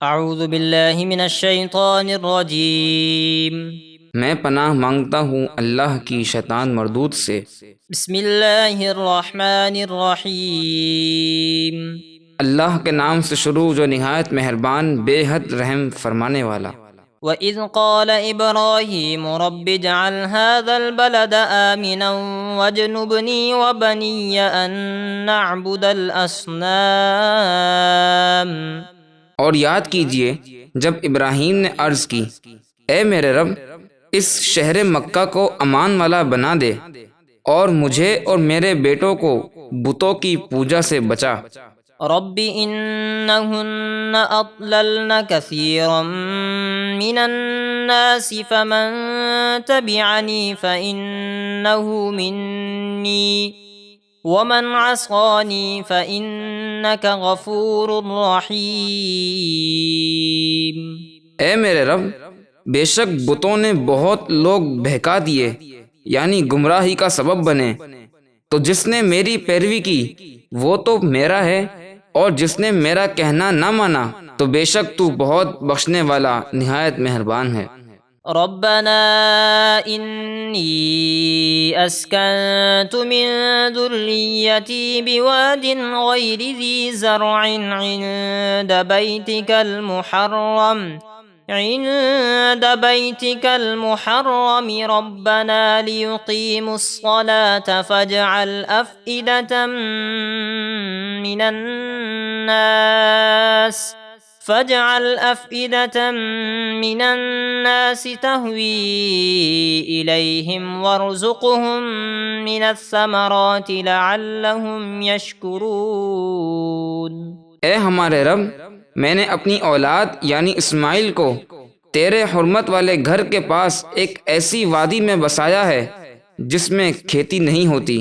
اعوذ باللہ من الشیطان الرجیم۔ میں پناہ مانگتا ہوں اللہ کی شیطان مردود سے۔ بسم اللہ الرحمن الرحیم۔ اللہ کے نام سے شروع جو نہایت مہربان بے حد رحم فرمانے والا۔ وَإِذْ قَالَ إِبْرَاهِيمُ رَبِّ اجْعَلْ هَذَا الْبَلَدَ آمِنًا وَاجْنُبْنِي وَبَنِيَّ أَن نَّعْبُدَ الْأَصْنَامَ۔ اور یاد کیجئے جب ابراہیم نے عرض کی، اے میرے رب اس شہر مکہ کو امان والا بنا دے اور مجھے اور میرے بیٹوں کو بتوں کی پوجا سے بچا۔ رب انہن اضللن کثیرا من الناس فمن تبعنی فانہ منی ومن عصانی فانک غفور رحیم۔ اے میرے رب بے شک بتوں نے بہت لوگ بہکا دیے، یعنی گمراہی کا سبب بنے، تو جس نے میری پیروی کی وہ تو میرا ہے، اور جس نے میرا کہنا نہ مانا تو بے شک تو بہت بخشنے والا نہایت مہربان ہے۔ ربنا انی اسکنت من ذریتی بواد غیر ذی زرع عند بيتك المحرم ربنا ليقيموا الصلاة فاجعل أفئدة من الناس تهوي إليهم وارزقهم من الثمرات لعلهم يشكرون۔ اے ہمارے رب میں نے اپنی اولاد یعنی اسماعیل کو تیرے حرمت والے گھر کے پاس ایک ایسی وادی میں بسایا ہے جس میں کھیتی نہیں ہوتی،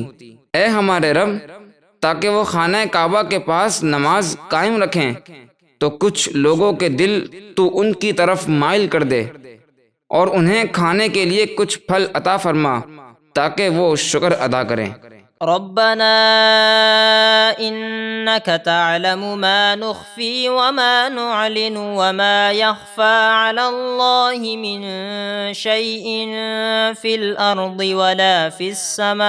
اے ہمارے رب تاکہ وہ خانہ کعبہ کے پاس نماز قائم رکھیں تو کچھ لوگوں کے دل تو ان کی طرف مائل کر دے، اور انہیں کھانے کے لیے کچھ پھل عطا فرما تاکہ وہ شکر ادا کریں۔ ربنا انك تعلم ما نخفي وما نعلن وما يخفى على الله من شيء في الارض ولا في السماء۔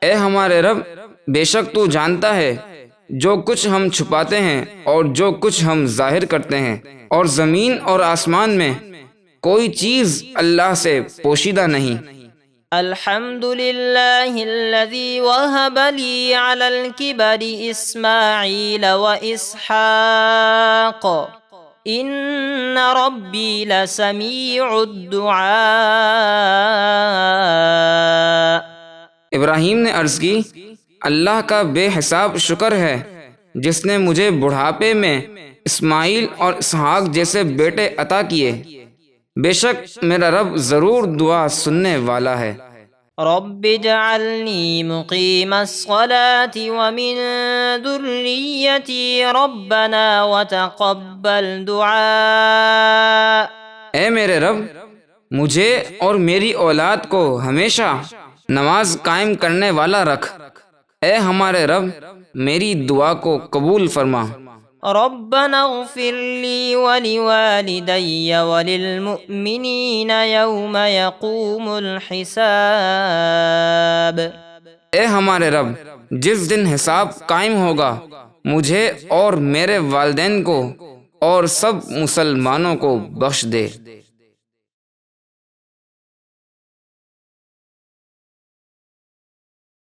اے ہمارے رب بے شک تو جانتا ہے جو کچھ ہم چھپاتے ہیں اور جو کچھ ہم ظاہر کرتے ہیں، اور زمین اور آسمان میں کوئی چیز اللہ سے پوشیدہ نہیں۔ الحمد للہ الذی وہب لی علی الکبر اسماعیل و اسحاق ان ربی لسمیع الدعاء۔ ابراہیم نے عرض کی، اللہ کا بے حساب شکر ہے جس نے مجھے بڑھاپے میں اسماعیل اور اسحاق جیسے بیٹے عطا کیے، بے شک میرا رب ضرور دعا سننے والا ہے۔ رب اجعلنی مقیم الصلاة ومن ذریتی ربنا وتقبل دعاء۔ اے میرے رب مجھے اور میری اولاد کو ہمیشہ نماز قائم کرنے والا رکھ، اے ہمارے رب میری دعا کو قبول فرما۔ ربنا اغفر لی ولوالدی وللمؤمنین یوم یقوم الحساب۔ اے ہمارے رب جس دن حساب قائم ہوگا مجھے اور میرے والدین کو اور سب مسلمانوں کو بخش دے۔